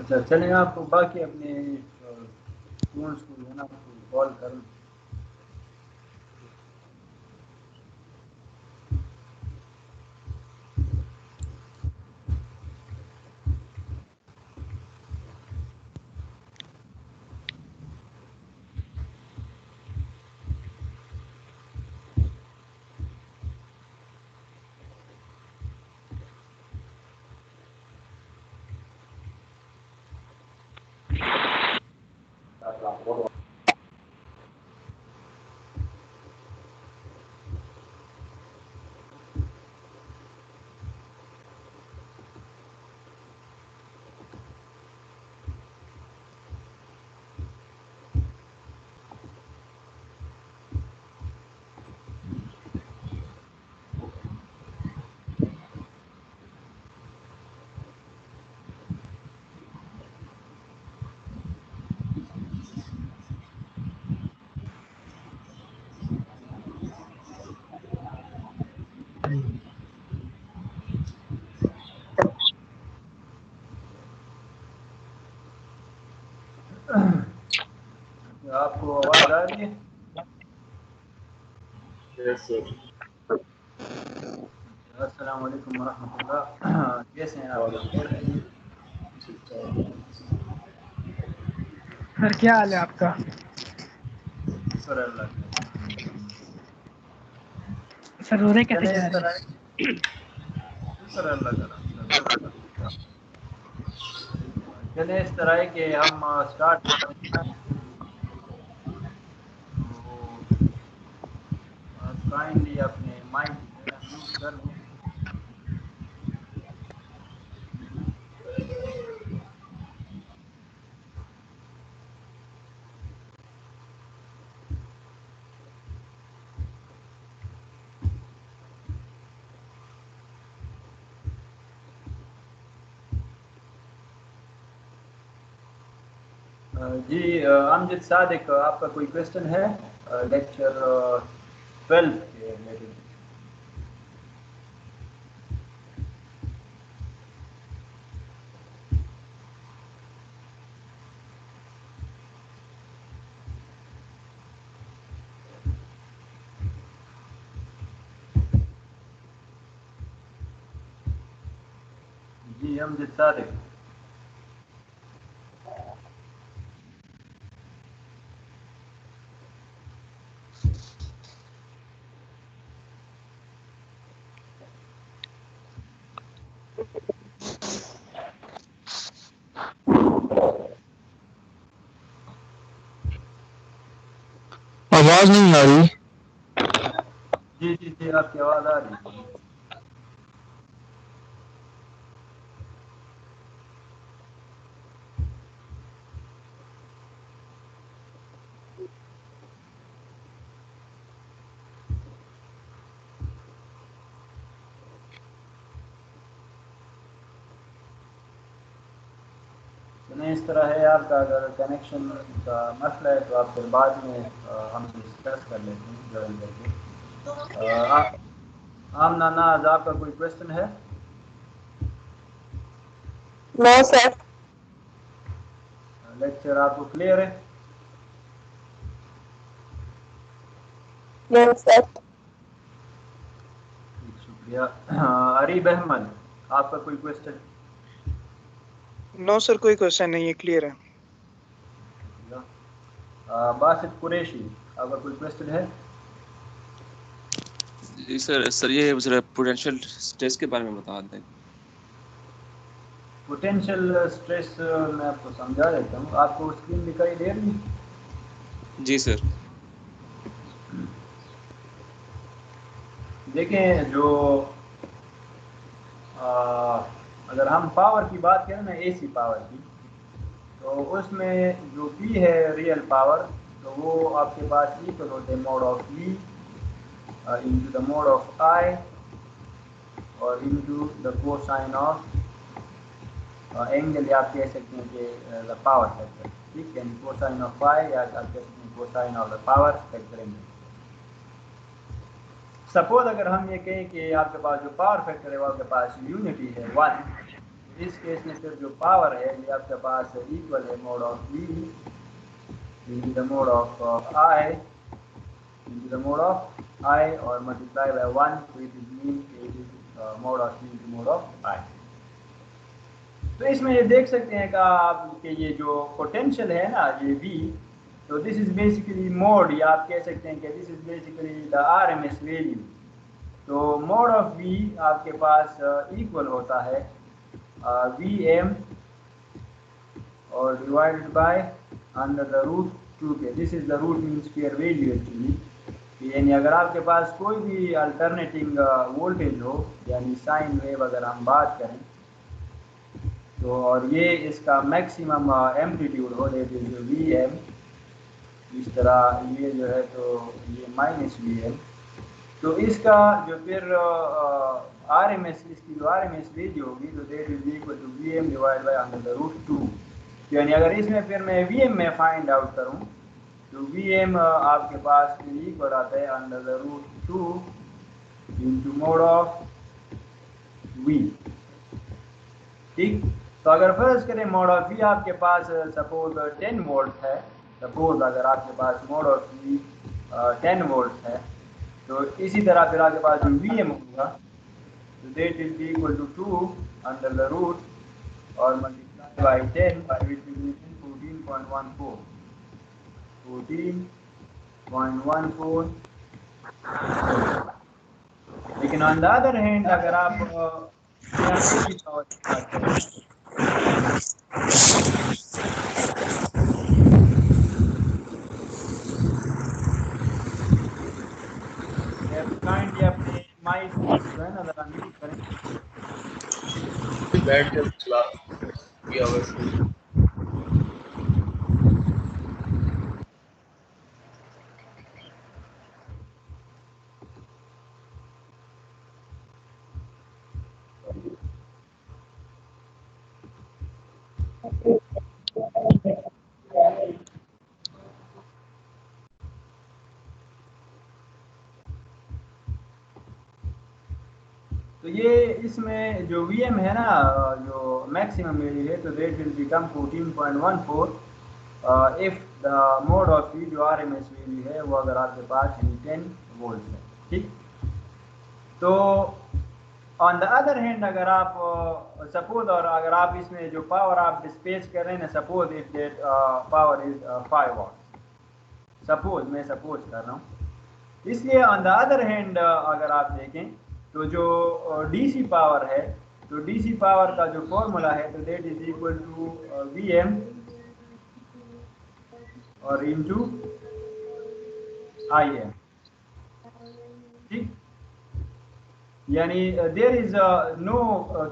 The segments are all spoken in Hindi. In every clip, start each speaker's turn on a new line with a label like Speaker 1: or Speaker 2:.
Speaker 1: अच्छा चलें, आपको बाकी अपने स्टूडेंट्स को जो है ना आपको कॉल करूँ। आपको आवाज़ आ रही है? अस्सलाम वालेकुम वरहमतुल्लाह। कैसे हैं आप?
Speaker 2: सर क्या हाल है आपका?
Speaker 1: शुक्र अल्लाह का।
Speaker 2: सर रोज़े कैसे
Speaker 1: चलें
Speaker 2: जा
Speaker 1: इस
Speaker 2: रहे
Speaker 1: तरह,
Speaker 2: हैं?
Speaker 1: शुक्र अल्लाह का। चलें इस तरह है कि हम स्टार्ट करते हैं। तो काइंडली अपने माइक जो है म्यूट कर दें। जी अमजद सादिक, आपका कोई क्वेश्चन है लेक्चर 12 के रिलेटेड? जी अमजद सादिक।
Speaker 3: आवाज नहीं आ रही।
Speaker 1: जी जी जी, आपकी आवाज़ आ रही है। नहीं, इस तरह है आपका, अगर कनेक्शन का मसला है तो आप फिर बाद में हम डिस्कस कर लेते हैं ज्वाइन करके। आमना नाज, आपका कोई क्वेश्चन है?
Speaker 4: No sir.
Speaker 1: लेक्चर आपको क्लियर है?
Speaker 4: Yes sir.
Speaker 1: शुक्रिया। अरीब अहमद, आपका कोई क्वेश्चन?
Speaker 5: नो सर, कोई क्वेश्चन नहीं है, क्लियर है।
Speaker 1: बासित कुरैशी, आपका कोई क्वेश्चन है?
Speaker 6: जी सर ये जरा पोटेंशियल स्ट्रेस के बारे में बता दें।
Speaker 1: पोटेंशियल स्ट्रेस मैं आपको समझा देता हूँ। आपको स्क्रीन दिखाई दे रही है?
Speaker 6: जी सर।
Speaker 1: देखें, जो अगर हम पावर की बात करें ना, एसी पावर की, तो उसमें जो पी है रियल पावर, तो वो आपके पास इक्वल होते हैं mod of E into the mod of I और into the cosine of angle, या आप कह सकते हैं कि द पावर फैक्टर। ठीक है, कोसाइन ऑफ आई, या आप कह सकते हैं cosine of the power factor angle. Suppose अगर हम ये कहें कि आपके पास जो पावर फैक्टर है वो आपके पास यूनिटी है 1, इस केस में फिर जो पावर है ये आपके पास इक्वल है mode of v into the mode of I into the mode of I और multiply by 1, so it is mean it is mode of v into mode of I। तो इसमें ये देख सकते हैं कि आप कि ये जो पोटेंशियल है ना ये v, तो दिस इज बेसिकली मोड, या आप कह सकते हैं कि this is basically the RMS value. तो मोड ऑफ v आपके पास इक्वल होता है Vm और divided by under the root 2 के। This is the root mean square value actually. यानी अगर आपके पास कोई भी अल्टरनेटिंग वोल्टेज हो, यानी साइन वेव अगर हम बात करें तो, और ये इसका मैक्सिमम एम्पलीट्यूड हो, दैट इज Vm, इस तरह ये जो है तो ये माइनस Vm, तो इसका जो फिर RMS, इसकी जो RMS वैल्यू होगी तो that is equal to Vm divide by under the root 2। यानी अगर इसमें फिर मैं Vm में फाइंड आउट करूं तो Vm आपके पास फिर इक्वल आता है under the root 2 into mode of V। ठीक, तो अगर फर्ज करें मोड ऑफ V आपके पास सपोज 10 वोल्ट है, सपोज अगर आपके पास मोड ऑफ V 10 वोल्ट है, तो इसी तरह फिर आपके पास जो Vm होगा तो that is equal to 2 under the root और मल्टीप्लाई बाय 10 विच इज 14.14 14.14। लेकिन ऑन द अदर हैंड अगर आप की पावर की बात करें काइंडली अपने माइक जो है ना जरा म्यूट करें।
Speaker 3: बैठ जब चला किया वैसे
Speaker 1: तो ये इसमें जो Vm है ना जो मैक्सिमम वैल्यू है तो that will become 14.14 if the mod of V जो RMS वैल्यू है वो अगर आपके पास 10 वोल्ट है। ठीक, तो ऑन द अदर हैंड अगर आप सपोज और अगर आप इसमें जो पावर आप डिस्पेच कर रहे हैं ना, suppose if that power is 5 watt, suppose मैं सपोज कर रहा हूँ। इसलिए ऑन द अदर हैंड अगर आप देखें तो जो डीसी पावर है तो डीसी पावर का जो फॉर्मूला है तो that is equal to Vm और इनटू Im। ठीक, यानी there is no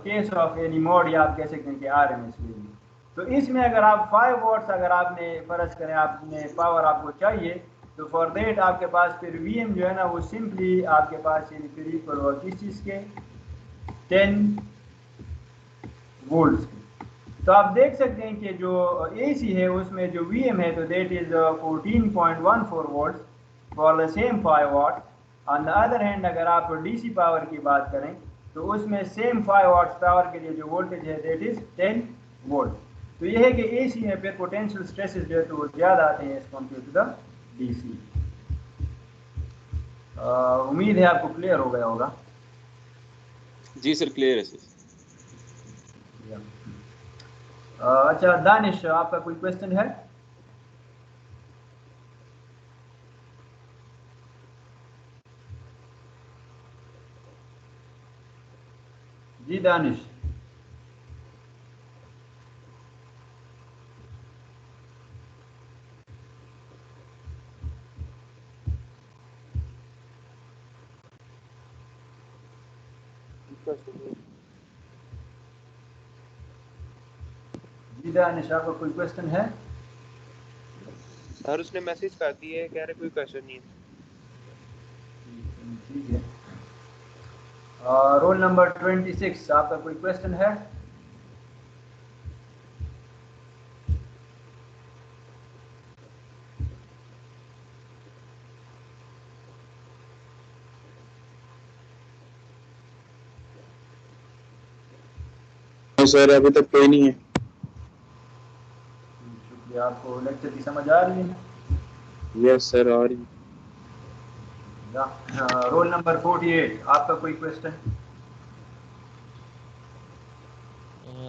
Speaker 1: case of any mode, या आप कह सकते हैं कि RMS वैल्यू। तो इसमें अगर आप 5 वॉट्स अगर आपने फर्ज करें आपने पावर आपको चाहिए तो फॉर देट आपके पास फिर Vm जो है ना वो सिंपली आपके पास फिर इक्वल होगा किस चीज़ के 10 वोल्ट्स के। तो आप देख सकते हैं कि जो AC है उसमें जो Vm है तो that is 14.14 volts for the same 5 watt. On the other hand अगर आप डीसी पावर की बात करें तो उसमें सेम 5 वाट्स पावर के लिए जो वोल्टेज है दैट इज 10 वोल्ट। तो यह है कि AC में फिर पोटेंशियल स्ट्रेसेस जो है तो वो ज़्यादा आते हैं as compare to the DC। उम्मीद है आपको क्लियर हो गया होगा।
Speaker 6: जी सर, क्लियर है सर।
Speaker 1: अच्छा दानिश, आपका कोई क्वेश्चन है? जी दानिश। जी दानिश, आपका कोई क्वेश्चन है?
Speaker 5: सर उसने मैसेज कर दिया है, कह रहे कोई क्वेश्चन नहीं है।
Speaker 1: ठीक है। रोल नंबर 26, आपका कोई क्वेश्चन है?
Speaker 4: नहीं सर, अभी तक कोई नहीं है।
Speaker 1: शुक्रिया। आपको लेक्चर की समझ आ रही है?
Speaker 4: यस सर, आ रही।
Speaker 1: रोल नंबर 48, आपका कोई क्वेश्चन?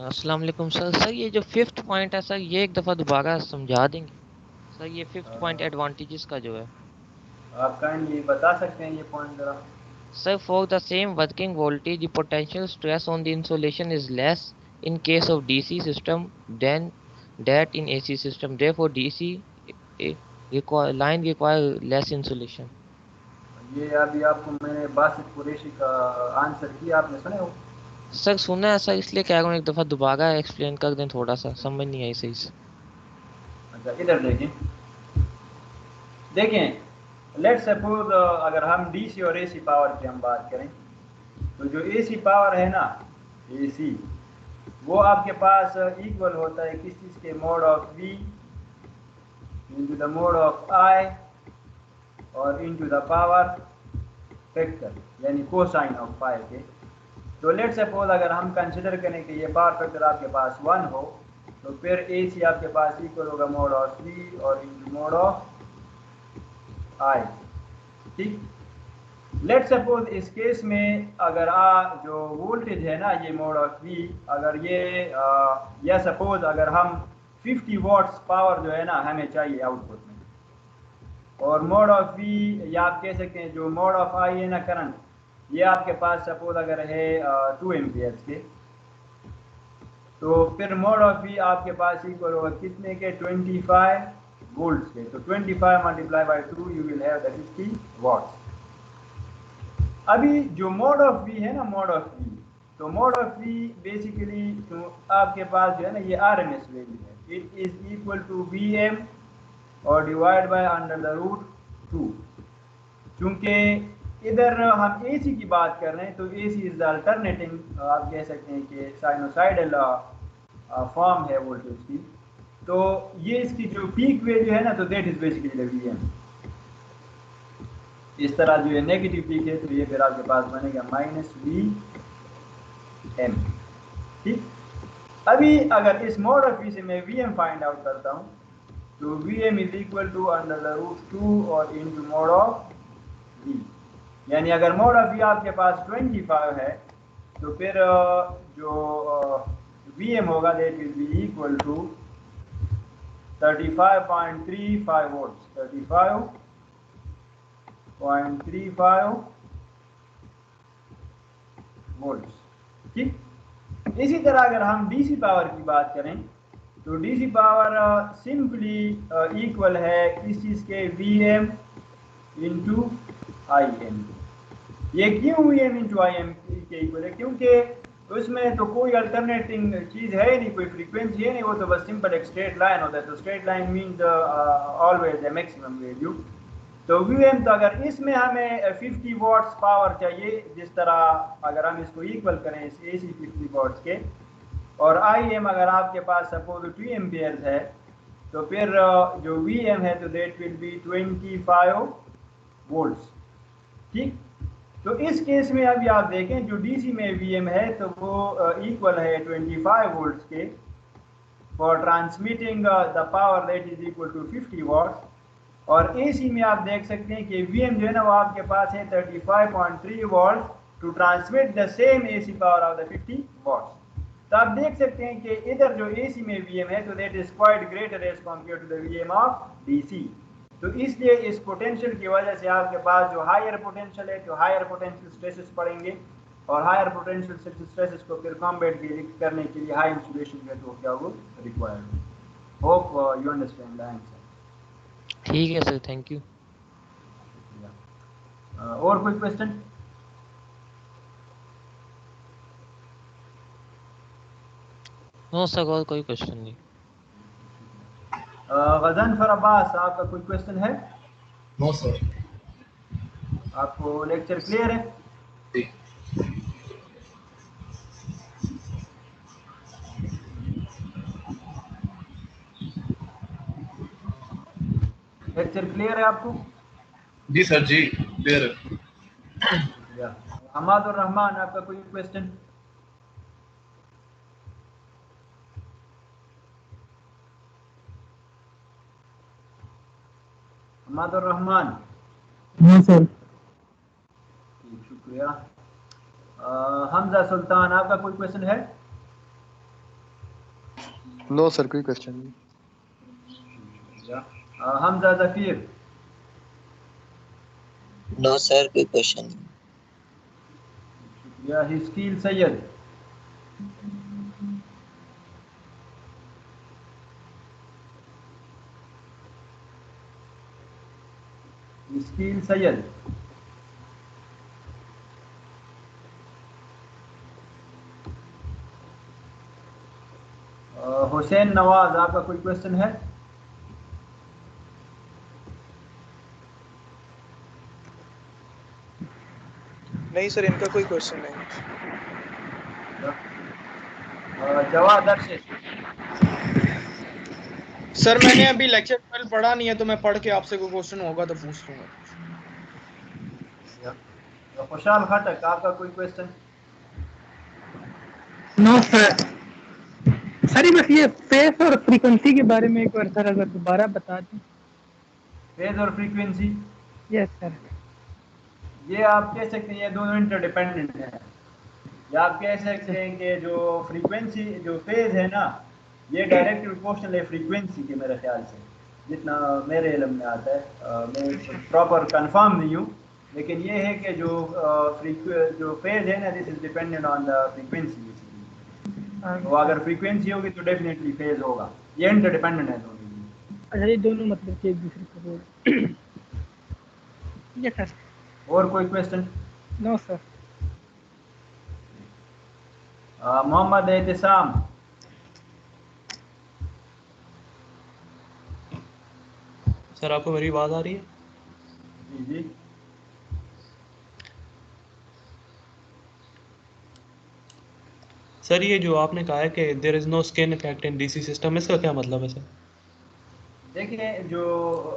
Speaker 7: अस्सलाम वालेकुम सर। सर ये जो फिफ्थ पॉइंट है सर, ये एक दफ़ा दोबारा समझा देंगे सर? ये फिफ्थ पॉइंट एडवांटेजेस का जो है,
Speaker 1: आप काइंडली बता सकते हैं ये पॉइंट जरा?
Speaker 7: Sir for the same working voltage the potential stress on the insulation is less in case of DC system than that in AC system. Therefore, DC line require less insulation.
Speaker 1: ये अभी आपको मैंने बासित कुरैशी का आंसर किया, आपने सुने हो?
Speaker 7: सर सुना है सर, इसलिए कह रहा हूँ एक दफ़ा दोबारा एक्सप्लेन कर दें, थोड़ा सा समझ नहीं आई सही से।
Speaker 1: अच्छा इधर देखें, लेट्स सपोज अगर हम डीसी और एसी पावर की हम बात करें, तो जो एसी पावर है ना, एसी, वो आपके पास इक्वल होता है किस चीज़ के? Mod of V into the mod of I और इंटू द पावर फैक्टर, यानी कोसाइन ऑफ पाई के। तो लेट सपोज अगर हम कंसिडर करें कि ये पावर फैक्टर आपके पास 1 हो, तो फिर एसी आपके पास इक्वल होगा मोड ऑफ वी और इंटू मोड ऑफ आई। ठीक, लेट सपोज इस केस में अगर जो वोल्टेज है ना, ये मोड ऑफ वी, अगर ये या सपोज अगर हम 50 वॉट्स पावर जो है ना हमें चाहिए आउटपुट में, और मोड ऑफ वी या आप कह सकते हैं जो मोड ऑफ आई है ना करंट, ये आपके पास सपोज अगर है 2 एम्पियर्स के, तो फिर मोड ऑफ वी आपके पास इक्वल होगा कितने के? 25 वोल्ट्स के। तो 25 multiply by 2 you will have the 50 watts. अभी जो मोड ऑफ वी है ना, मोड ऑफ वी, तो मोड ऑफ वी बेसिकली तो आपके पास जो है ना ये आरएमएस वैल्यू है, it is equal to V M और divide by under the root 2। चूंकि इधर हम एसी की बात कर रहे हैं, तो एसी इज द अल्टरनेटिंग, आप कह सकते हैं कि साइनोसाइडल फॉर्म है वोल्टेज की। तो ये इसकी जो पीक वैल्यू है ना, तो that is basically the V M. इस तरह जो ये नेगेटिव पीक है, तो ये फिर आपके पास बनेगा माइनस वी एम। ठीक, अभी अगर इस मोड ऑफ वी से मैं वी एम फाइंड आउट करता हूँ, तो V M is equal to under the root 2 और इंटू मोड ऑफ वी, यानी अगर मोड ऑफ वी आपके पास 25 है, तो फिर जो वी एम होगा that will be equal to 35.35 volts, 35.35 volts. ठीक, इसी तरह अगर हम डीसी पावर की बात करें, तो डीसी पावर सिंपली इक्वल है किस चीज़ के? V M into I M. ये क्यों V M into I M के इक्वल है? क्योंकि उसमें तो कोई अल्टरनेटिंग चीज़ है ही नहीं, कोई फ्रीक्वेंसी है नहीं, वो तो बस सिंपल एक स्ट्रेट लाइन होता है। तो straight line means always the maximum value. तो वी एम, तो अगर इसमें हमें 50 वॉट्स पावर चाहिए, जिस तरह अगर हम इसको इक्वल करें इस एसी 50 वॉट्स के, और आई एम अगर आपके पास सपोज 2 एम्पियर्स है, तो फिर जो वी एम है तो दैट विल बी 25 वोल्ट्स। ठीक, तो इस केस में अभी आप देखें जो डीसी में वी एम है, तो वो इक्वल है 25 वोल्ट्स के for transmitting the power that is equal to 50 watts. और एसी में आप देख सकते हैं कि वी एम जो है ना वो आपके पास है 35.3 volt to transmit the same AC power of the 50 watts. तो आप देख सकते हैं कि इधर जो एसी में वी एम है, तो that is quite greater as compare to the V M of DC. तो इसलिए इस पोटेंशियल की वजह से आपके पास जो हायर पोटेंशियल है, तो हायर पोटेंशियल स्ट्रेसेस पड़ेंगे, और हायर पोटेंशियल स्ट्रेसेस को फिर कॉम्बैट करने के लिए हाई इंसुलेशन जो है तो क्या वो required. Hope you understand the answer.
Speaker 7: ठीक है सर, थैंक यू।
Speaker 1: और कोई क्वेश्चन?
Speaker 7: नो सर, और कोई क्वेश्चन नहीं।
Speaker 1: गजनफर अब्बास, आपका कोई क्वेश्चन है?
Speaker 3: No sir.
Speaker 1: आपको लेक्चर क्लियर है? लेक्चर क्लियर है आपको?
Speaker 3: जी सर, जी क्लियर है।
Speaker 1: हमाद और रहमान, आपका कोई question? Hamadur Rahman.
Speaker 2: No sir.
Speaker 1: ठीक, शुक्रिया। हमजा सुल्तान, आपका कोई क्वेश्चन है?
Speaker 8: नो सर, कोई क्वेश्चन नहीं।
Speaker 1: शुक्रिया। हमजा जफीर।
Speaker 9: नो सर, कोई क्वेश्चन नहीं।
Speaker 1: शुक्रिया। हिस्कील सैयद। हिस्कील सैयद। हुसैन नवाज, आपका कोई क्वेश्चन है?
Speaker 5: नहीं सर, इनका कोई क्वेश्चन नहीं।
Speaker 1: जवाद अर्शिद।
Speaker 10: सर मैंने अभी लेक्चर 12 पढ़ा नहीं है, तो मैं पढ़ के आपसे कोई क्वेश्चन होगा तो पूछ लूंगा।
Speaker 1: खुशाल खटक, आपका कोई क्वेश्चन?
Speaker 2: No sir. सर बस ये फेस और फ्रीक्वेंसी के बारे में एक बार सर अगर दोबारा बता दें।
Speaker 1: फेज और फ्रीक्वेंसी?
Speaker 2: Yes sir.
Speaker 1: ये आप कह सकते हैं ये दोनों इंटरडिपेंडेंट हैं। या आप कह सकते हैं कि जो फ्रीक्वेंसी, जो फेज है ना, ये डायरेक्ट प्रोपोर्शनल है फ्रीक्वेंसी के, मेरे ख्याल से जितना मेरे इल्म में आता है। मैं प्रॉपर कंफर्म नहीं हूँ, लेकिन ये है कि जो जो फेज है ना, this is dependent on the frequency. तो अगर फ्रीक्वेंसी होगी तो डेफिनेटली फेज होगा। ये इंटरडिपेंडेंट है दोनों।
Speaker 2: अच्छा, ये दोनों मतलब कि एक दूसरे को यस सर।
Speaker 1: और कोई question?
Speaker 2: No sir.
Speaker 1: Mohammad Ehtisham.
Speaker 11: Sir आपको मेरी आवाज आ रही है?
Speaker 1: जी जी।
Speaker 11: सर ये जो आपने कहा है कि there is no skin effect in DC system, इसका क्या मतलब है सर?
Speaker 1: देखिए, जो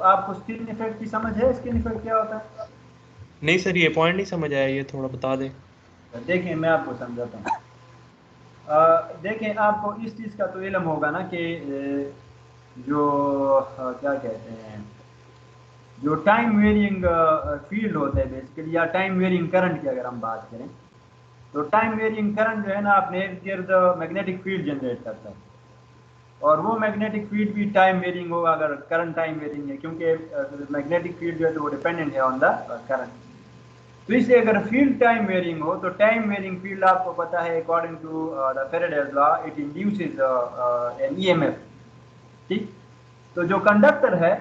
Speaker 1: आपको स्किन इफेक्ट की समझ है, स्किन इफेक्ट क्या होता है?
Speaker 11: नहीं सर, ये पॉइंट नहीं समझ आया, ये थोड़ा बता दें।
Speaker 1: देखिए मैं आपको समझाता हूँ। देखें, आपको इस चीज़ का तो इल्म होगा ना कि जो क्या कहते हैं, जो टाइम वेरिंग फील्ड होते हैं बेसिकली, या टाइम वेरिंग करंट की अगर हम बात करें, तो टाइम वेरिंग करंट जो है ना, अपने इर्द गिर्द मैग्नेटिक फील्ड जनरेट करता है। और वो मैग्नेटिक फील्ड भी टाइम वेरिंग होगा अगर करंट टाइम वेरिंग है, क्योंकि मैग्नेटिक फील्ड जो है तो वो डिपेंडेंट है ऑन द करंट। तो इसलिए अगर फील्ड टाइम वेरिंग हो, तो टाइम वेरिंग फील्ड आपको पता है according to the Faraday's law it induces an EMF. ठीक, तो जो कंडक्टर है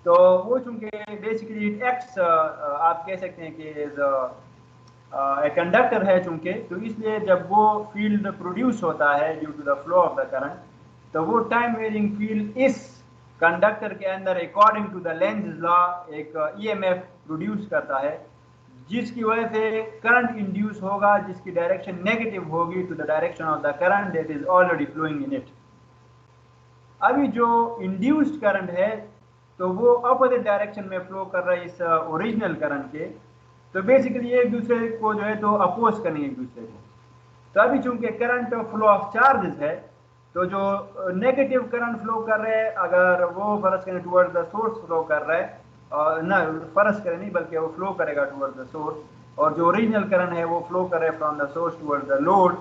Speaker 1: तो वो चूंकि बेसिकली इट एक्ट्स, आप कह सकते हैं कि एक कंडक्टर है चूंकि, तो इसलिए जब वो फील्ड प्रोड्यूस होता है due to the flow of the current, तो वो टाइम वेरिंग फील्ड इस कंडक्टर के अंदर according to the Lenz law एक ईएमएफ प्रोड्यूस करता है, जिसकी वजह से करंट इंड्यूस होगा, जिसकी डायरेक्शन नेगेटिव होगी to the direction of the current that is already flowing in it. अभी जो इंड्यूस्ड करंट है तो वो अपोजिट डायरेक्शन में फ्लो कर रहा है इस ओरिजिनल करंट के, तो बेसिकली एक दूसरे को जो है तो अपोज करेंगे एक दूसरे को। तो अभी चूंकि करंट फ्लो ऑफ चार्जेस है, तो जो नेगेटिव करंट फ्लो कर रहे हैं, अगर वो फर्ज करें टुवर्ड्स द सोर्स फ्लो कर रहा है, ना फर्ज करें नहीं बल्कि वो फ्लो करेगा टुवर्ड्स द सोर्स, और जो ओरिजिनल करंट है वो फ्लो कर रहा है from the source towards the load.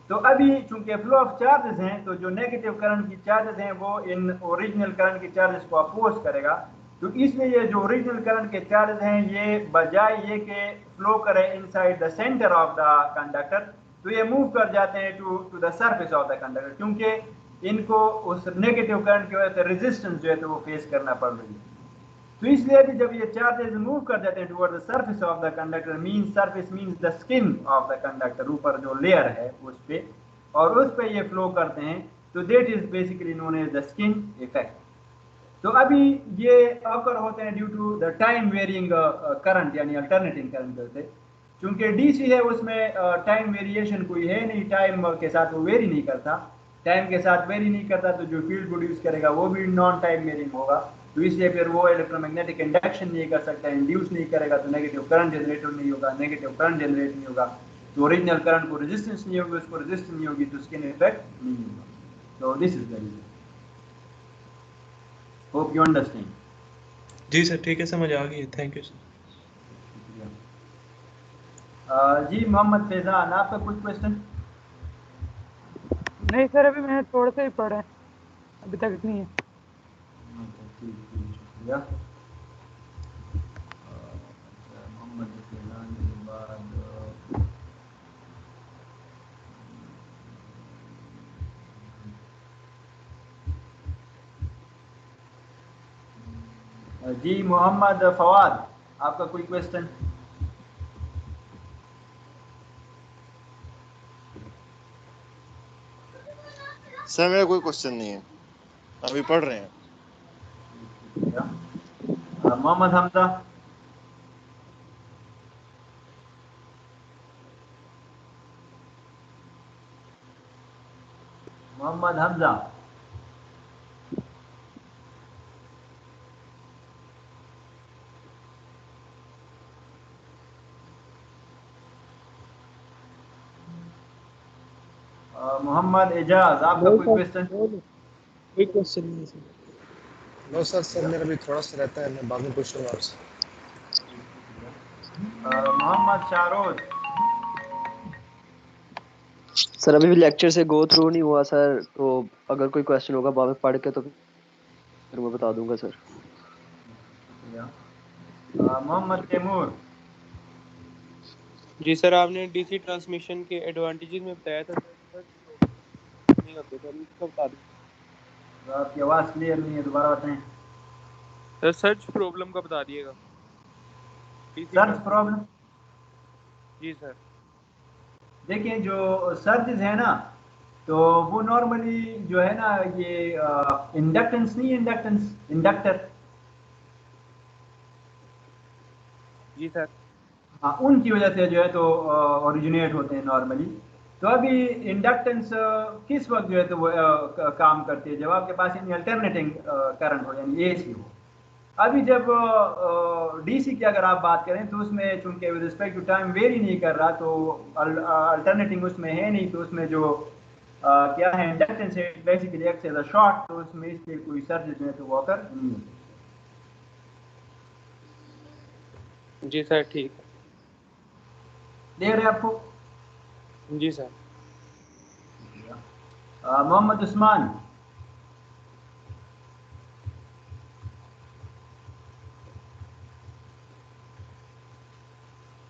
Speaker 1: तो अभी चूंकि फ्लो ऑफ चार्जेस हैं, तो जो नेगेटिव करंट की चार्जेस हैं वो इन ओरिजिनल करंट की चार्जेस को अपोज करेगा। तो इसलिए ये जो ओरिजिनल करंट के चार्जेस हैं, ये बजाय ये कि फ्लो करे inside the centre of the conductor, तो ये मूव कर जाते हैं to the surface of the conductor, क्योंकि इनको उस नेगेटिव करंट की वजह से रेजिस्टेंस जो है तो वो फेस करना पड़ रही है। तो इसलिए भी जब ये चार्जेस मूव कर जाते हैं toward the surface of the conductor, means surface means the skin of the conductor, ऊपर जो लेयर है उस पे, और उस पे ये फ्लो करते हैं, तो that is basically known as the skin effect. तो अभी ये अकर होते हैं due to the time varying current, यानी अल्टरनेटिंग करंट होते हैं। चूंकि डीसी है उसमें टाइम वेरिएशन कोई है नहीं, टाइम के साथ वो वेरी नहीं करता, टाइम के साथ वेरी नहीं करता, तो जो फील्ड प्रोड्यूस करेगा वो भी नॉन टाइम वेरिंग होगा। तो इसलिए फिर वो इलेक्ट्रोमैग्नेटिक इंडक्शन नहीं कर सकता, इंड्यूस नहीं करेगा, तो नेगेटिव करंट जनरेट नहीं होगा, नेगेटिव करंट जनरेट नहीं होगा, तो ओरिजिनल करंट को रेजिस्टेंस नहीं होगी, उसको रेजिस्टेंस नहीं होगी, तो स्किन इफेक्ट नहीं होगा। तो this is the reason. Hope you understand.
Speaker 11: जी सर ठीक है, समझ आ गई, थैंक यू सर।
Speaker 1: जी मोहम्मद फैजान, आपका कोई क्वेश्चन?
Speaker 2: नहीं सर, अभी मैंने थोड़ा सा ही पढ़ा है, अभी तक नहीं है।
Speaker 1: शुक्रिया। मोहम्मद फैजान के बाद जी मोहम्मद फवाद, आपका कोई क्वेश्चन?
Speaker 8: सर मेरा कोई क्वेश्चन नहीं है, अभी पढ़ रहे हैं।
Speaker 1: मोहम्मद हमजा। मोहम्मद हमजा। मोहम्मद एजाज, आपका कोई क्वेश्चन?
Speaker 4: कोई क्वेश्चन नहीं है सर।
Speaker 3: नो सर मेरा भी थोड़ा सा रहता है, मैं बाद में पूछ लूँगा आपसे।
Speaker 1: मोहम्मद शाहरोज।
Speaker 12: सर अभी भी लेक्चर से गो थ्रू नहीं हुआ सर, तो अगर कोई क्वेश्चन होगा बाद में पढ़ के तो फिर मैं बता दूंगा सर।
Speaker 1: मोहम्मद तैमूर।
Speaker 13: जी सर, आपने डीसी ट्रांसमिशन के एडवांटेजेस में बताया था सर, नहीं होते सर, इसको बता दीजिए।
Speaker 1: आपकी आवाज़ क्लियर नहीं है, दोबारा बताएं।
Speaker 13: सर सर्च प्रॉब्लम का बता दिएगा।
Speaker 1: Search problem?
Speaker 13: जी सर।
Speaker 1: देखिए जो सर्चेज है ना, तो वो नॉर्मली जो है ना, ये इंडक्टेंस नहीं, इंडक्टर।
Speaker 13: जी सर।
Speaker 1: हाँ, उनकी वजह से जो है तो ओरिजिनेट होते हैं नॉर्मली। तो अभी इंडक्टेंस किस वक्त जो है तो वो काम करती है, जब आपके पास यानी अल्टरनेटिंग करंट हो, यानी एसी हो। अभी जब डीसी की अगर आप बात करें तो उसमें चूंकि with respect to time vary नहीं कर रहा, तो अल्टरनेटिंग उसमें है नहीं, तो उसमें जो क्या है इंडक्टेंस है basically acts as a short, तो उसमें इसलिए कोई सर्ज जो है तो वो अकर नहीं होती।
Speaker 13: जी सर ठीक है।
Speaker 1: क्लियर है आपको?
Speaker 13: जी सर।
Speaker 1: मोहम्मद उस्मान।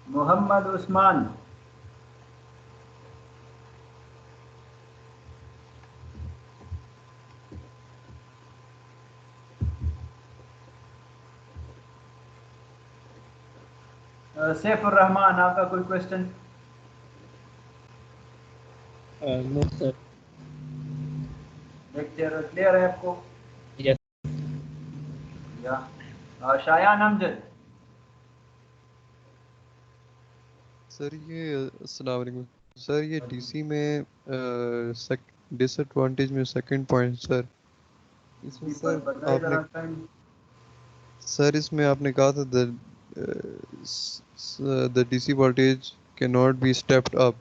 Speaker 1: मोहम्मद उस्मान। सैफुर रहमान, आपका कोई question?
Speaker 4: No sir.
Speaker 1: Lecture clear है आपको?
Speaker 4: यस।
Speaker 1: या शायान अमजद।
Speaker 14: सर ये अस्सलाम वालेकुम सर, ये डीसी में डिसएडवांटेज में सेकंड पॉइंट सर, इसमें सर आपने इसमें आपने कहा था the DC voltage can not be stepped up,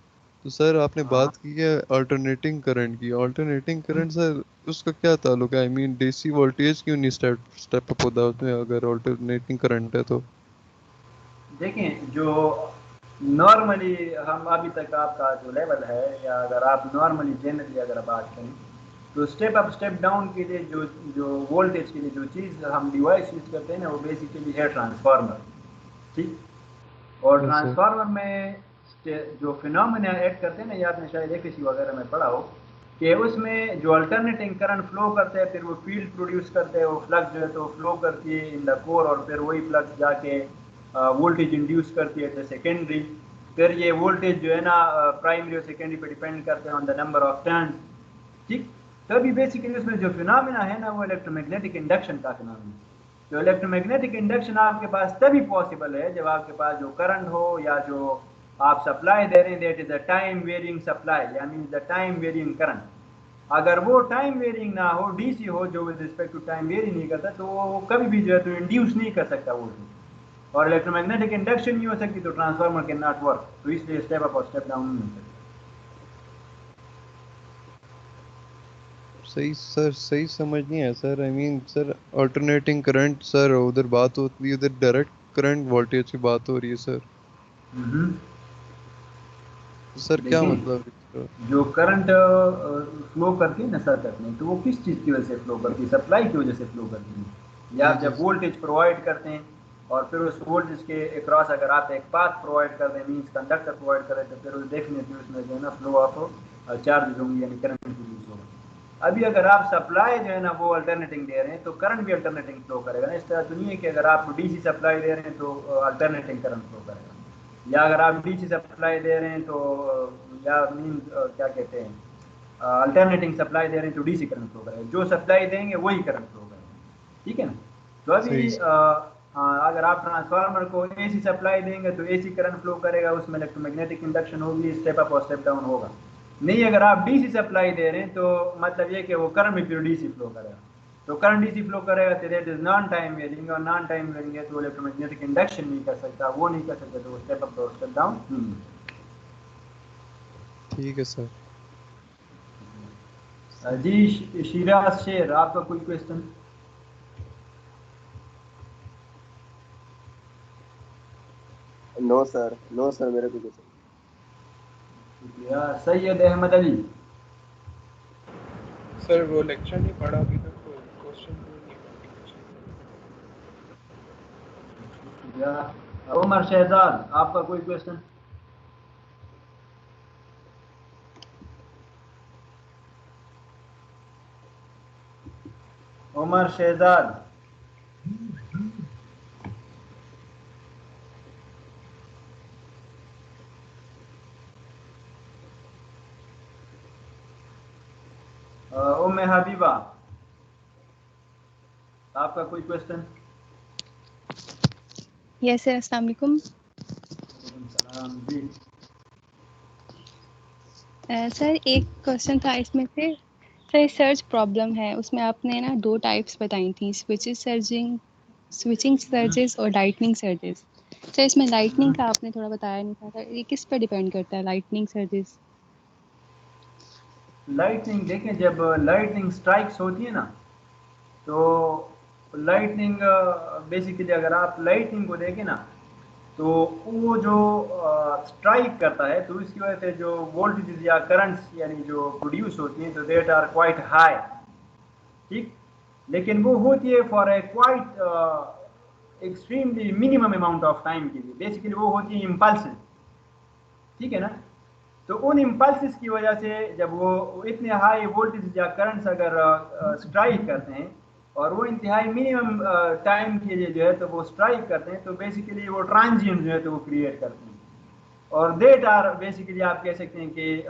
Speaker 14: तो सर आपने बात की है अल्टरनेटिंग करंट की। अल्टरनेटिंग करंट सर उसका क्या ताल्लुक है? आई मीन डीसी वोल्टेज क्यों नहीं स्टेप अप होता उसमें अगर अल्टरनेटिंग करंट है तो?
Speaker 1: देखें जो नॉर्मली हम अभी तक आपका जो लेवल है, या अगर आप नॉर्मली जनरली अगर बात करें तो स्टेप अप स्टेप डाउन के लिए जो वोल्टेज के लिए जो चीज़ हम डिवाइस यूज करते हैं ना, वो बेसिकली है ट्रांसफार्मर। ठीक, और ट्रांसफार्मर में जो फिनोमेना ऐड करते हैं ना, ये आपने शायद एफएसी वगैरह में पढ़ा हो कि उसमें जो अल्टरनेटिंग करंट फ्लो करते हैं, फिर वो फील्ड प्रोड्यूस करते हैं, वो फ्लक्स जो है तो फ्लो करती है इन द कोर, और फिर वही फ्लक्स जाके वोल्टेज इंड्यूस करती है सेकेंडरी। फिर ये वोल्टेज जो है ना प्राइमरी और सेकेंडरी पे डिपेंड करते हैं on the number of turns. ठीक, तो अभी बेसिकली उसमें जो फिनोमेना है ना, वो इलेक्ट्रोमैग्नेटिक इंडक्शन का फिनोमेना। तो इलेक्ट्रोमैग्नेटिक इंडक्शन आपके पास तभी पॉसिबल है जब आपके पास जो करंट हो या जो आप सप्लाई दे रहे हैं, that is a time varying supply, यानी द टाइम वेरिंग करंट। अगर वो टाइम वेरिंग ना हो, डीसी हो जो with respect to time vary नहीं करता, तो वो कभी भी जो है तो इंड्यूस नहीं कर सकता वोल्टेज, और इलेक्ट्रोमैग्नेटिक इंडक्शन नहीं हो सकती, तो ट्रांसफार्मर कैन नॉट वर्क। तो इसलिए स्टेप अप और स्टेप डाउन नहीं हो सकता।
Speaker 14: सही सर, सही समझ नहीं है sir. I mean sir alternating current sir, उधर बात होती है, उधर डायरेक्ट करंट वोल्टेज की बात हो रही है सर। तो सर क्या
Speaker 1: देखिए,
Speaker 14: मतलब है इसका?
Speaker 1: जो करंट फ्लो करती है ना सर्किट में, तो वो किस चीज़ की वजह से फ्लो करती है? सप्लाई की वजह से फ्लो करती है। या
Speaker 14: जी
Speaker 1: आप
Speaker 14: जी
Speaker 1: जब वोल्टेज प्रोवाइड करते हैं और फिर उस वोल्टेज के अक्रॉस अगर आप एक पाथ प्रोवाइड कर दें, मीन्स कंडक्टर प्रोवाइड करें, तो फिर डेफिनेटली उसमें जो है ना फ्लो ऑफ चार्ज होंगे, यानी करंट प्रोड्यूस होगा। अभी अगर आप सप्लाई जो है ना वो अल्टरनेटिंग दे रहे हैं, तो करंट भी अल्टरनेटिंग फ्लो करेगा ना। इस तरह तो नहीं है कि अगर आप डीसी सप्लाई दे रहे हैं तो अल्टरनेटिंग करंट फ्लो करेगा, या अगर आप डीसी सप्लाई दे रहे हैं तो या मीन क्या कहते हैं, अल्टरनेटिंग सप्लाई दे रहे हैं तो डीसी करंट फ्लो करेगा। जो सप्लाई देंगे वही करंट फ्लो करेगा, ठीक है ना। तो अभी
Speaker 14: सही।
Speaker 1: अगर आप ट्रांसफार्मर को एसी सप्लाई देंगे तो एसी करंट फ्लो करेगा, उसमें इलेक्ट्रोमैग्नेटिक इंडक्शन होगी, स्टेप अप और स्टेप डाउन होगा। नहीं, अगर आप डीसी सप्लाई दे रहे हैं तो मतलब ये कि वो करंट भी फिर डीसी फ्लो करेगा। तो करंट डीसी फ्लो करेगा तो that is non time varying, और नॉन टाइम वेरिंग है तो इलेक्ट्रोमैग्नेटिक इंडक्शन नहीं कर सकता, वो नहीं कर सकता, तो वो स्टेप अप और स्टेप डाउन नहीं।
Speaker 14: ठीक है सर।
Speaker 1: जी शिराज शेर, आपका कोई question?
Speaker 8: No sir, no sir, मेरे को कुछ
Speaker 1: शुक्रिया। सैयद अहमद अली।
Speaker 13: सर वो लेक्चर नहीं पढ़ा अभी तक, तो क्वेश्चन नहीं
Speaker 1: शुक्रिया। उमर शहजाद, आपका कोई क्वेश्चन? उमर शहजाद। उम्मे हबीबा, आपका कोई क्वेश्चन?
Speaker 15: यस सर, अस्सलाम वालेकुम।
Speaker 1: सलाम जी।
Speaker 15: सर एक क्वेश्चन था इसमें से। सर सर्ज प्रॉब्लम है, उसमें आपने ना दो टाइप्स बताई थी, स्विचिंग सर्जेस और लाइटनिंग सर्जेस। सर इसमें लाइटनिंग का आपने थोड़ा बताया नहीं था, ये किस पर डिपेंड करता है लाइटनिंग सर्जेस?
Speaker 1: लाइटनिंग देखें, जब लाइटनिंग स्ट्राइक्स होती है ना, तो लाइटनिंग बेसिकली अगर आप लाइटनिंग को देखें ना, तो वो जो स्ट्राइक करता है तो इसकी वजह से जो वोल्टेज या करंट्स यानी जो प्रोड्यूस होती हैं, तो देट आर क्वाइट हाई, ठीक। लेकिन वो होती है for a quite extremely minimum amount of time के लिए। बेसिकली वो होती है इम्पल्सिव, ठीक है ना। तो उन इम्पल्सिस की वजह से जब वो इतने हाई वोल्टेज या करंट्स अगर स्ट्राइक करते हैं और वो इंतहाई मिनिमम टाइम के लिए जो है तो वो स्ट्राइक करते हैं, तो बेसिकली वो ट्रांजिएंट जो है तो वो क्रिएट करते हैं। और देट आर बेसिकली आप कह सकते हैं कि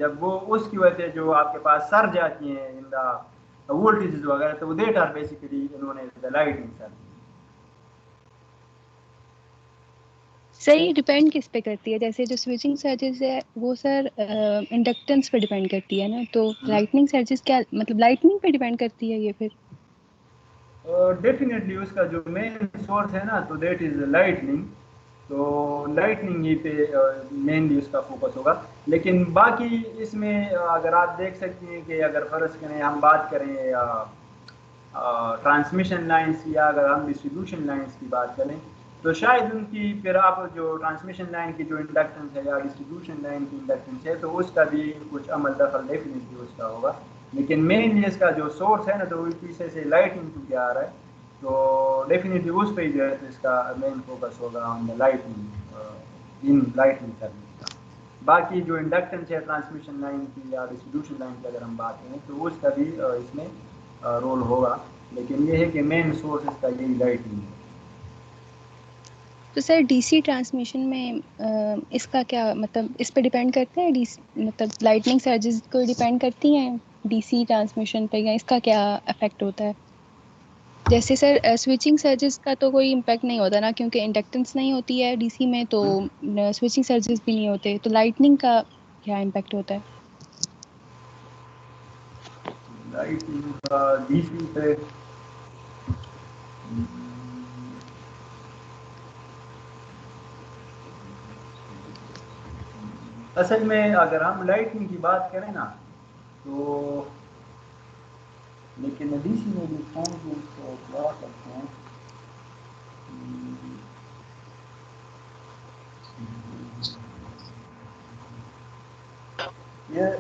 Speaker 1: जब वो उसकी वजह से जो आपके पास सर्ज आती हैं इन द वोल्टेजेस वगैरह, तो वो देट आर बेसिकली इन्होंने द लाइटिंग सर्ज।
Speaker 15: सर ये डिपेंड किस पे करती है? जैसे जो स्विचिंग सर्जेस है वो सर इंडक्टेंस पे डिपेंड करती है ना, तो लाइटनिंग सर्जेस क्या मतलब लाइटनिंग पे डिपेंड करती है ये फिर?
Speaker 1: डेफिनेटली उसका जो मेन सोर्स है ना, तो देट इज लाइटनिंग। तो लाइटनिंग ही पे मेनली उसका फोकस होगा। लेकिन बाकी इसमें अगर आप देख सकते हैं कि अगर फर्ज करें हम बात करें ट्रांसमिशन लाइंस या अगर हम डिस्ट्रीब्यूशन लाइंस की बात करें, तो शायद उनकी फिर आप जो ट्रांसमिशन लाइन की जो इंडक्टेंस है या डिस्ट्रीब्यूशन लाइन की इंडक्टेंस है, तो उसका भी कुछ अमल दखल डेफिनेटली उसका होगा। लेकिन मेनली इसका जो सोर्स है ना, तो पीछे से लाइटिंग चूँकि आ रहा है, तो डेफिनेटली उस पर जो है तो इसका मेन फोकस होगा on the lighting, in lighting service का। बाकी जो इंडक्टेंस है ट्रांसमिशन लाइन की या डिस्ट्रीब्यूशन लाइन की अगर हम बात करें, तो उसका भी इसमें रोल होगा। लेकिन ये है कि मेन सोर्स इसका यही लाइटिंग है।
Speaker 15: तो सर डीसी ट्रांसमिशन में इसका क्या मतलब, इस पे डिपेंड करता है डीसी मतलब लाइटनिंग सर्जेस को डिपेंड करती हैं डीसी ट्रांसमिशन पे, या इसका क्या इफेक्ट होता है? जैसे सर स्विचिंग सर्जेस का तो कोई इम्पैक्ट नहीं होता ना, क्योंकि इंडक्टेंस नहीं होती है डीसी में, तो स्विचिंग सर्जेस भी नहीं होते, तो लाइटनिंग का क्या इम्पैक्ट होता है?
Speaker 1: लाइटिंग का डीसी पे असल में अगर हम लाइटिंग की बात करें ना, तो लेकिन डीसी में भी ट्रांजिएंट को ड्रॉ करते हैं।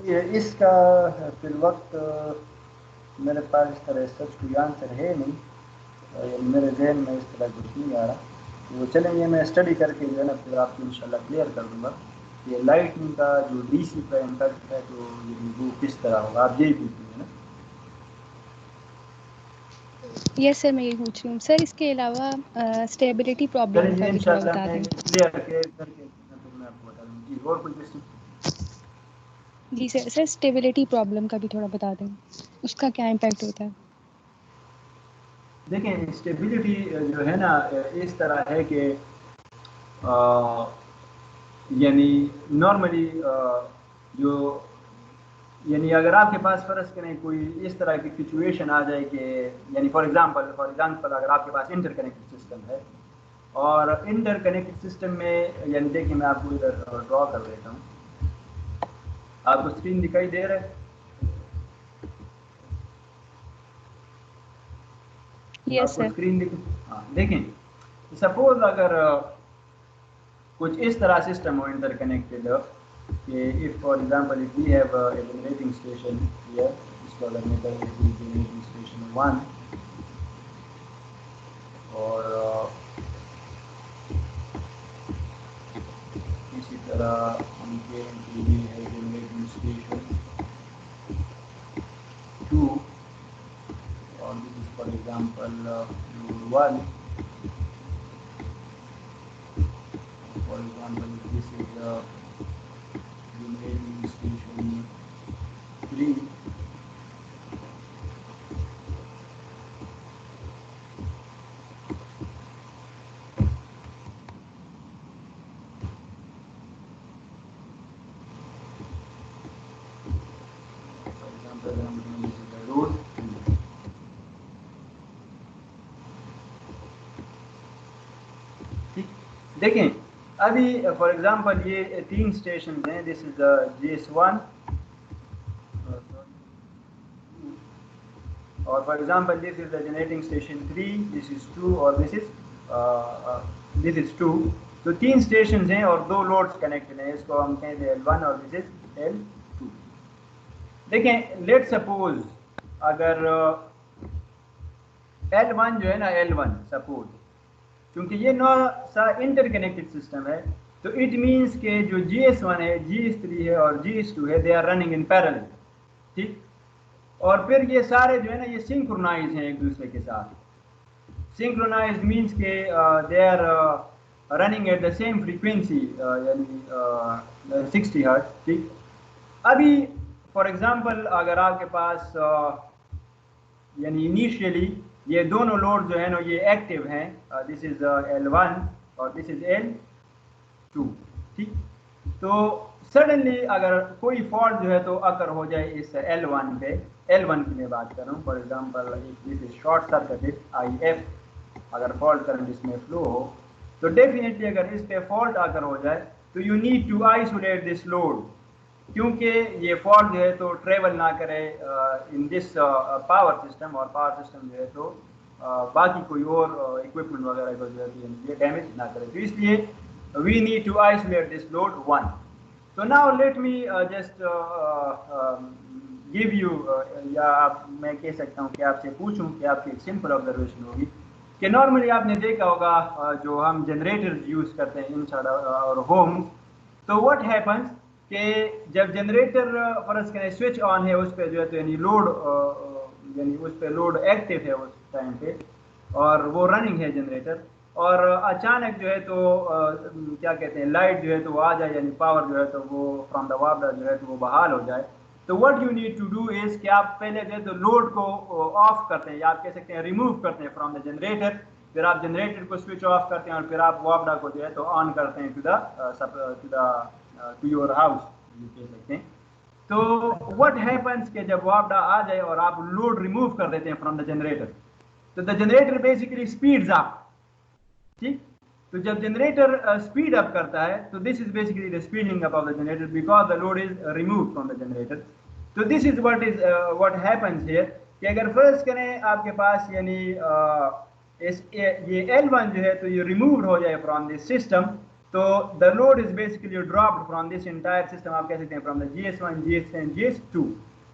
Speaker 1: ये इसका फिर वक्त मेरे पास इस तरह सच कोई आंसर है नहीं, मेरे जहन में इस तरह कुछ नहीं आ रहा। तो चलें ये मैं स्टडी करके जो है ना फिर आपको इंशाल्लाह क्लियर कर दूंगा ये लाइटनिंग का जो डीसी पे इम्पैक्ट है तो ये वो किस तरह होगा। आप यही पूछिए ना?
Speaker 15: यस सर, मैं ये पूछ रही हूँ सर। इसके अलावा स्टेबिलिटी प्रॉब्लम का भी थोड़ा बता दें।
Speaker 1: क्लियर करके मैं आपको बता दूँ। जी और कोई क्वेश्चन?
Speaker 15: जी सर, सर स्टेबिलिटी प्रॉब्लम का भी थोड़ा बता दें, उसका क्या इम्पैक्ट होता है?
Speaker 1: देखें स्टेबिलिटी जो है ना इस तरह है कि यानी नॉर्मली जो यानी अगर आपके पास फ़र्ज़ करें कोई इस तरह की सिचुएशन आ जाए कि यानी फॉर एग्जांपल अगर आपके पास इंटरकनेक्टेड सिस्टम है और इंटरकनेक्टेड सिस्टम में यानी देखिए मैं आपको इधर ड्रॉ कर देता हूँ। आपको स्क्रीन दिखाई दे रहा है?
Speaker 15: Yes sir.
Speaker 1: स्क्रीन हाँ देखें सपोज अगर कुछ इस तरह सिस्टम हो इंटरकनेक्टेड कि if for example if we have a generating station here, इसको अगर मैं कर देती हूँ generating station 1 और इसी तरह हम कहें कि ये है generating station 2 और this is for example node 1 for example this is generating station 3 for example this is the road। देखें अभी फॉर एग्जांपल ये 3 स्टेशन हैं। दिस इज GS1 और for example this is the generating station 3, this is 2 और दिस इज 2। तो 3 स्टेशन हैं और 2 लोड्स कनेक्टेड हैं। इसको हम कहते हैं L1 और दिस इज L2। देखें लेट सपोज अगर L1 जो है ना L1 सपोज क्योंकि ये नौ सा इंटरकनेक्टेड सिस्टम है तो इट मींस के जो GS1 है GS3 है और GS2 है they are running in parallel. ठीक और फिर ये सारे जो है ना ये सिंक्रोनाइज हैं एक दूसरे के साथ। सिंक्रोनाइज मींस के they are running at the same frequency यानी 60 हर्ट्ज। ठीक अभी फॉर एग्जांपल अगर आपके पास यानी इनिशियली ये दोनों लोड जो है ना ये एक्टिव हैं, दिस इज L1 और दिस इज L2। ठीक तो सडनली अगर कोई फॉल्ट जो है तो अकर हो जाए इस L1 पे, L1 की मैं बात कर रहा हूँ for example this is short circuited IF, अगर फॉल्ट करंट इसमें फ्लो हो तो डेफिनेटली अगर इस पे फॉल्ट अगर हो जाए तो you need to isolate this load क्योंकि ये फॉल्ट जो है तो ट्रेवल ना करे इन दिस पावर सिस्टम और पावर सिस्टम जो है तो बाकी कोई और इक्विपमेंट वगैरह को जो है ये डैमेज ना करे। तो इसलिए we need to isolate this load 1। तो now let me just give you या मैं कह सकता हूँ कि आपसे पूछूं कि आपकी एक सिंपल ऑब्जर्वेशन होगी कि नॉर्मली आपने देखा होगा जो हम जनरेटर्स यूज़ करते हैं इनसाइड और होम्स। तो व्हाट हैपन्स कि जब जनरेटर फर्ज करें स्विच ऑन है उस पर जो है तो यानी लोड यानी उस पर लोड एक्टिव है उस टाइम पे और वो रनिंग है जनरेटर और अचानक जो है तो क्या कहते हैं लाइट जो है तो आ जाए यानी पावर जो है तो वो फ्रॉम द वापडा जो है तो वो बहाल हो जाए। तो what you need to do is कि आप पहले जो है तो लोड को ऑफ करते हैं या आप कह सकते हैं रिमूव करते हैं फ्रॉम द जनरेटर। फिर आप जनरेटर को स्विच ऑफ करते हैं और फिर आप वापडा को जो है तो ऑन करते हैं टू योर हाउस ये कह सकते हैं। तो व्हाट हैपन्स कि जब वापडा आ जाए और आप लोड रिमूव कर देते हैं फ्रॉम द जनरेटर तो the generator basically speeds up. ठीक तो जब जनरेटर स्पीड अप करता है तो this is basically the speeding up of the generator because the load is remove from the generator. तो this is what happens here कि अगर फर्ज करें आपके पास यानी ये L1 जो है तो ये रिमूव्ड हो जाए फ्रॉम दिस सिस्टम, तो the load is basically dropped from this entire system, आप कह सकते हैं from the GS1, GS and GS2.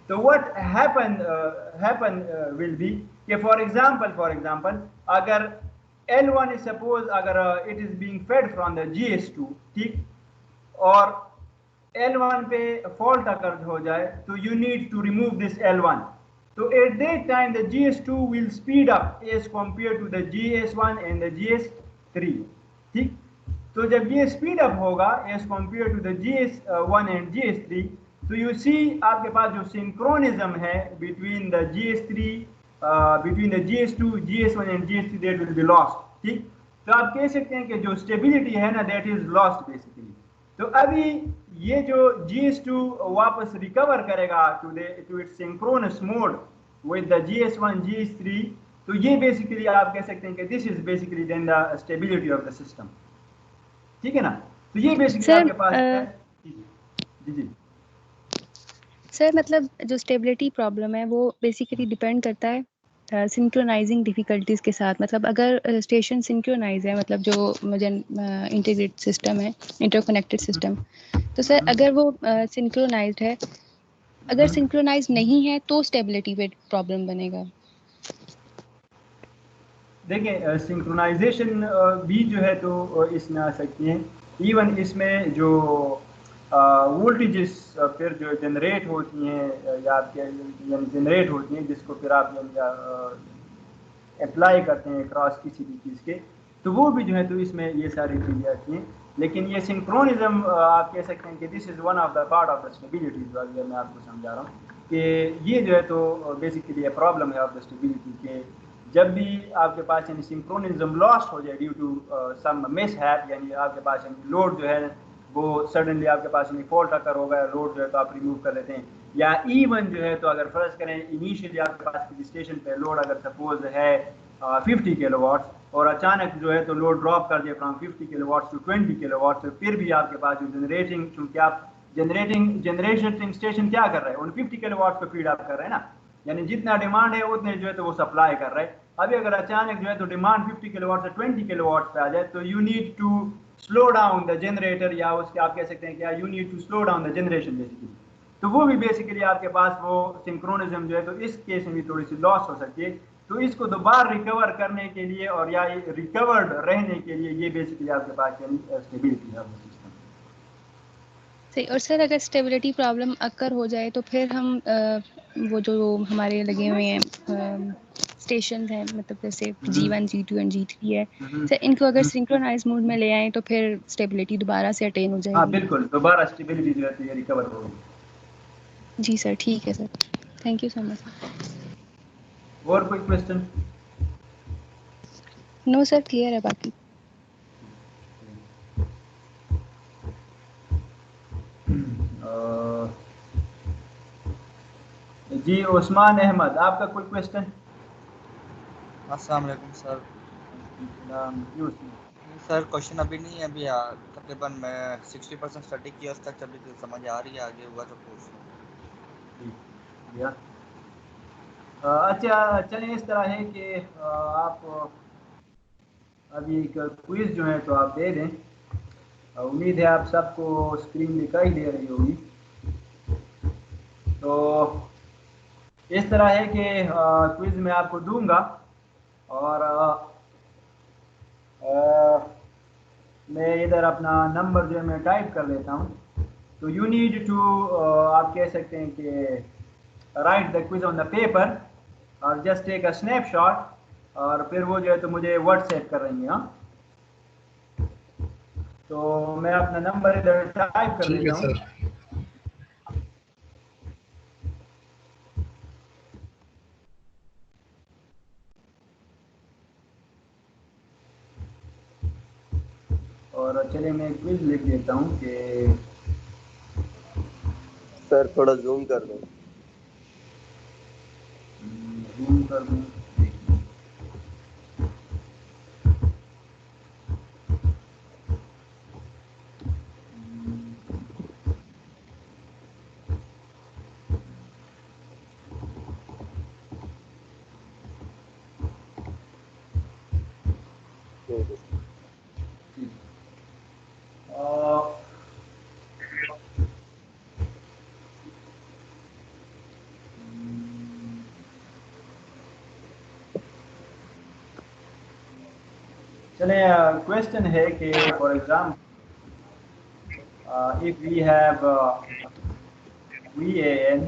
Speaker 1: तो व्हाट हैपन विल बी कि फॉर एग्जांपल अगर L1 is suppose अगर it is being fed from the GS2, ठीक, और L1 पे फॉल्ट अगर हो जाए तो you need to remove this L1. So at that time the GS2 will speed up as compared to the GS1 and the GS3, ठीक. तो जब ये स्पीड अप होगा as compared to the GS1 and GS3, तो you see आपके पास जो सिंक्रोनिज्म है between the GS3 between the GS2, GS1 and GS3 that will be lost, ठीक. तो आप कह सकते हैं कि जो स्टेबिलिटी है ना that is lost basically. तो अभी ये जो GS2 वापस रिकवर करेगा to its synchronous mode with the GS1, GS3, तो ये बेसिकली आप कह सकते हैं कि this is basically then the stability of the system, ठीक है ना. तो ये बेसिकली आपके पास है. जी
Speaker 15: सर मतलब जो स्टेबिलिटी प्रॉब्लम है वो बेसिकली डिपेंड करता है सिंक्रोनाइजिंग डिफिकल्टीज के साथ. मतलब अगर स्टेशन सिंक्रोनाइज है, मतलब जो इंटीग्रेटेड सिस्टम है, इंटरकनेक्टेड सिस्टम, तो सर अगर वो सिंक्रोनाइज्ड है, अगर सिंक्रोनाइज नहीं है तो स्टेबिलिटी पे प्रॉब्लम बनेगा.
Speaker 1: देखिए सिंक्रोनाइजेशन भी जो है तो इसमें आ सकती है. इवन इसमें जो वोल्टेजेस फिर जो जनरेट होती हैं या आपके जनरेट होती हैं जिसको फिर आप अप्लाई करते हैं क्रॉस किसी भी चीज़ के, तो वो भी जो है तो इसमें ये सारी चीज़ें आती हैं. लेकिन ये सिंक्रोनिज्म आप कह सकते हैं कि this is one of the part of the stability, जो अगर मैं आपको समझा रहा हूँ कि ये जो है तो बेसिकली ये प्रॉब्लम है ऑफ द स्टेबिलिटी के जब भी आपके पास यानी सिंक्रोनिज्म लॉस्ट हो जाए ड्यू टू सम मिसहैप, यानी आपके पास यानी लोड जो है वो सडनली आपके पास यानी फॉल्ट अकर हो गया, लोड जो है तो आप रिमूव कर लेते हैं. या इवन जो है तो अगर फर्ज करें इनिशियली आपके पास किसी स्टेशन पे लोड अगर सपोज है 50 किलोवाट और अचानक जो है तो लोड ड्रॉप कर दिया फ्रॉम 50 किलोवाट टू 20 किलोवाट, तो फिर भी आपके पास जो जनरेटिंग, चूँकि आप जनरेटिंग स्टेशन क्या कर रहे हैं उन 50 किलोवाट पे फीड आप कर रहे हैं ना, यानी जितना डिमांड है उतने जो है तो वो सप्लाई कर रहे हैं. अभी अगर अचानक जो है तो डिमांड 50 किलोवाट से 20 किलोवाट पे आ जाए तो you need to slow down the generator, या उसके आप कह सकते हैं कि you need to slow down the generation basically. तो वो भी बेसिकली आपके पास वो सिंक्रोनिज्म जो है तो इस केस में भी थोड़ी सी लॉस हो सकती है. तो इसको दोबारा रिकवर करने के लिए और या रिकवर्ड रहने के लिए ये बेसिकली आपके पास यानी स्टेबिलिटी है सिस्टम.
Speaker 15: सही. और सर अगर स्टेबिलिटी प्रॉब्लम अकर हो जाए तो फिर हम वो जो हमारे लगे हुए हैं स्टेशन हैं, मतलब जैसे G1, G2 एंड G3 है सर, इनको अगर सिंक्रोनाइज मोड में ले आए तो फिर स्टेबिलिटी दोबारा से अटेन हो जाएगी.
Speaker 1: हाँ बिल्कुल, दोबारा स्टेबिलिटी जो है तो ये रिकवर होगी.
Speaker 15: जी सर, ठीक है sir, thank you so much.
Speaker 1: और कोई क्वेश्चन?
Speaker 15: नो सर, क्लियर है बाकी.
Speaker 1: जी उस्मान अहमद, आपका कोई क्वेश्चन?
Speaker 16: अस्सलाम वालेकुम सर. सर क्वेश्चन अभी नहीं है, अभी तकरीबन मैं 60% स्टडी किया, उसका अभी तो समझ आ रही है, आगे हुआ तो पूछ.
Speaker 1: अच्छा चलिए, इस तरह है कि आप अभी एक क्विज जो है तो आप दे दें. उम्मीद है आप सबको स्क्रीन दिखाई दे रही होगी. तो इस तरह है कि क्विज मैं आपको दूंगा और मैं इधर अपना नंबर जो है मैं टाइप कर लेता हूँ. तो यू नीड टू आप कह सकते हैं कि right the quiz on the paper और जस्ट टेक अ स्नैपशॉट, और फिर वो जो है तो मुझे व्हाट्सएप कर रही हैं. हाँ, तो मैं अपना नंबर इधर टाइप कर लेता हूँ. और चलिए मैं क्विज लिख देता हूँ कि
Speaker 8: सर थोड़ा जूम कर दो.
Speaker 1: जूम कर दूँ. चले क्वेश्चन है कि for example if we have VAN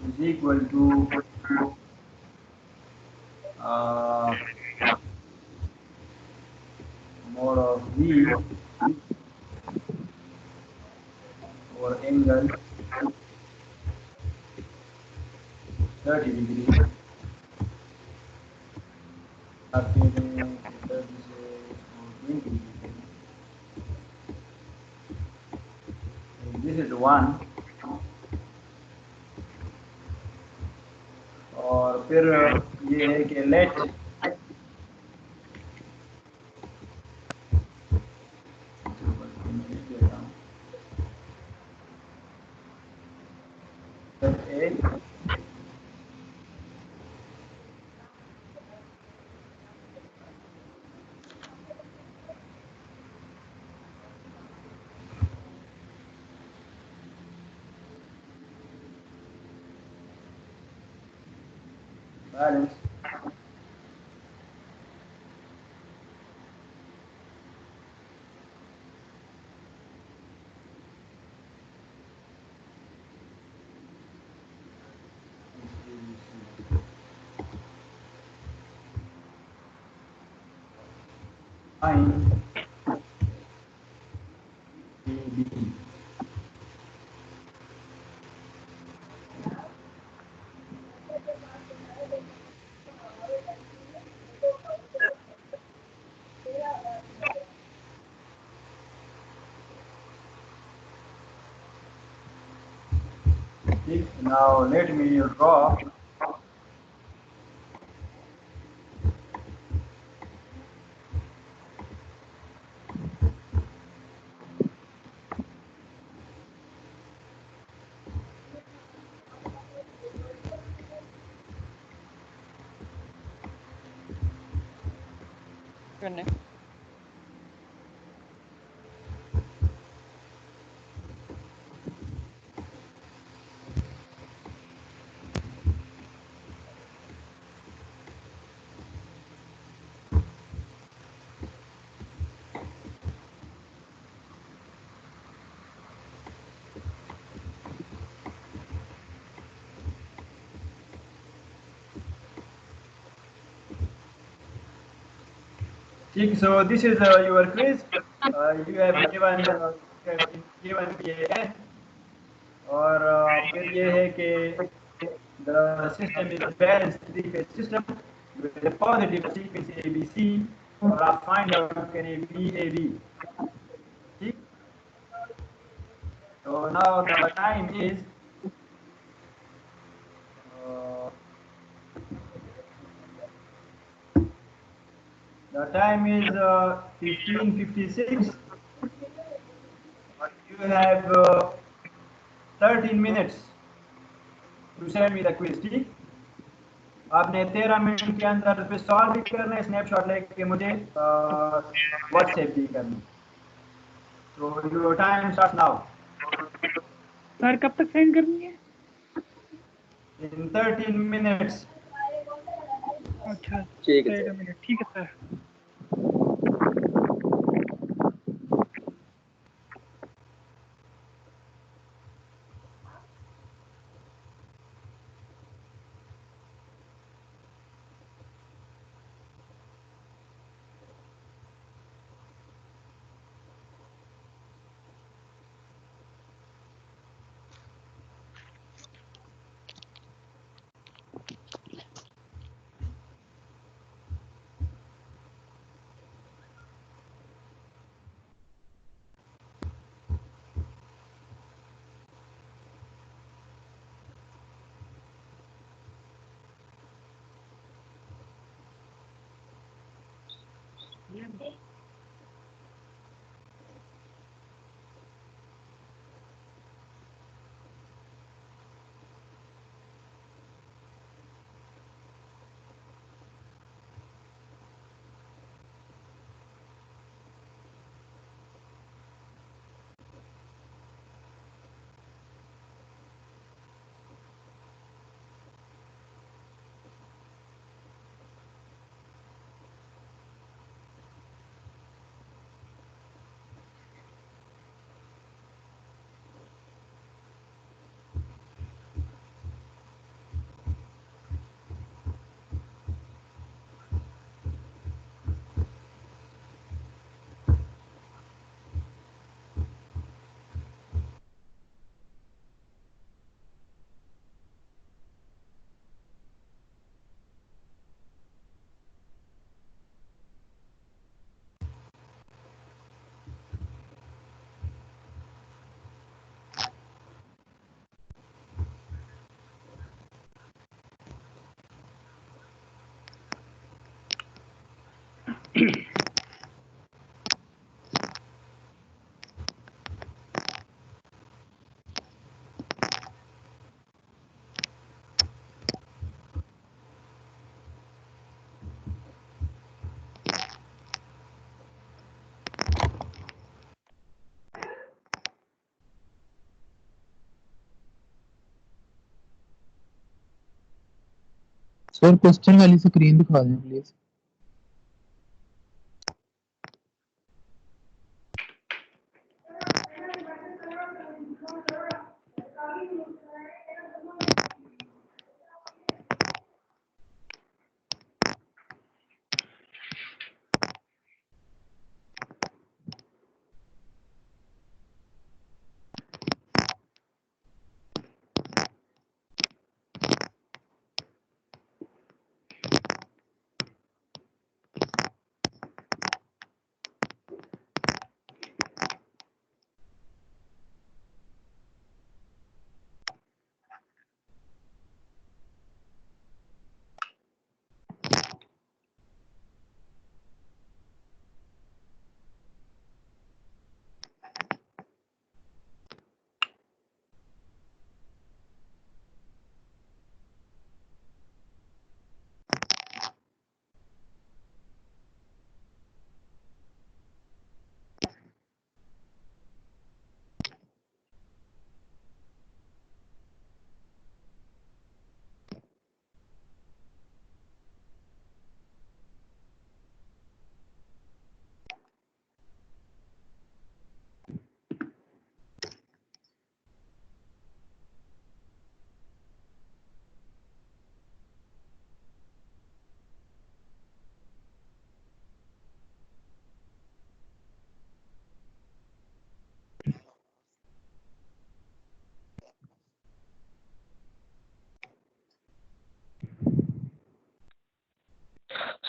Speaker 1: is equal to mod of V or angle 30 degree. This is one. और फिर ये है कि late balance fine AB. Now let me draw
Speaker 17: करने
Speaker 1: So this is your quiz. You have given PAS और फिर ये है कि the system is a balanced three-phase system with a positive sequence ABC और आप find out करें VAB. ठीक? So now the time is the time is 15:56. You have 13 minutes to send me the quiz. ठीक? आपने 13 मिनट के अंदर पे सॉल्व भी करना है, स्नैपशॉट लेके मुझे व्हाट्सएप भी करना. So your time starts now.
Speaker 2: Sir कब तक सेंड करनी है?
Speaker 1: In 13 minutes.
Speaker 2: अच्छा
Speaker 12: ठीक है
Speaker 2: 13 मिनट, ठीक है सर. सर क्वेश्चन वाली स्क्रीन दिखा दें प्लीज।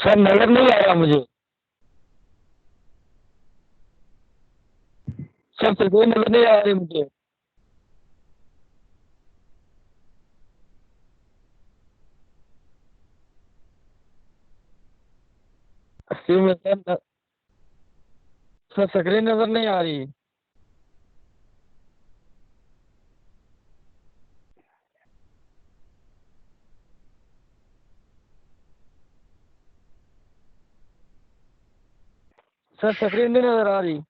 Speaker 17: सर नजर नहीं आ रहा मुझे। सर कोई नजर नहीं आ रही मुझे। अस्सी में सर स्क्रीन नजर नहीं आ रही। सर स्क्रीन नहीं नजर आ रही।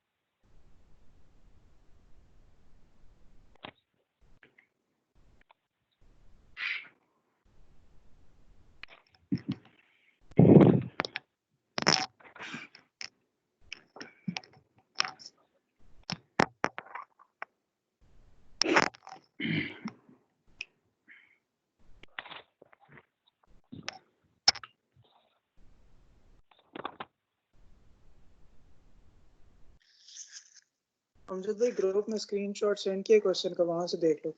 Speaker 5: अमजद भाई ग्रुप में स्क्रीनशॉट सेंड किए क्वेश्चन का, वहां से देख लो।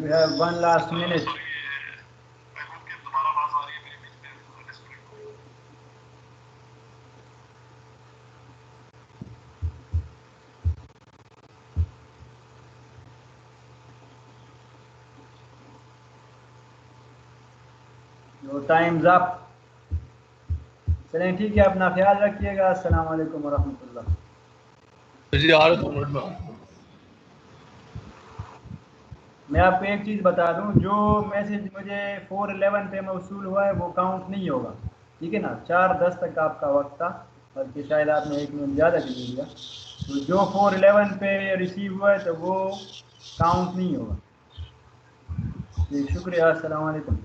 Speaker 1: You have 1 last minute. Your time's up. चलें ठीक है, अपना ख्याल रखिएगा। अस्सलाम वालेकुम वरहमतुल्लाह।
Speaker 11: जी आ रहा हूँ।
Speaker 1: मैं आपको एक चीज़ बता दूं, जो मैसेज मुझे 4:11 पे मौसूल हुआ है वो काउंट नहीं होगा, ठीक है ना। 4:10 तक आपका वक्त था, बल्कि शायद आपने 1 मिनट ज़्यादा भी ले लिया। तो जो 4:11 पे रिसीव हुआ है तो वो काउंट नहीं होगा। जी शुक्रिया, अस्सलाम वालेकुम।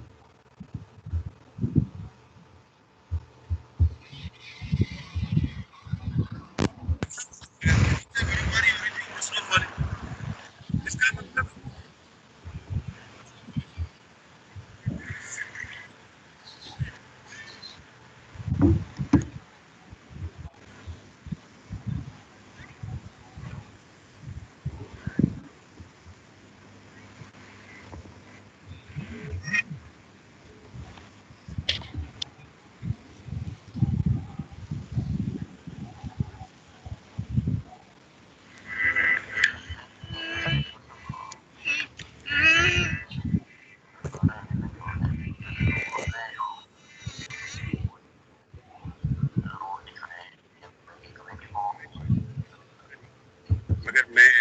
Speaker 18: मगर मैं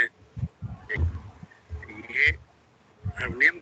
Speaker 18: ये हरनेम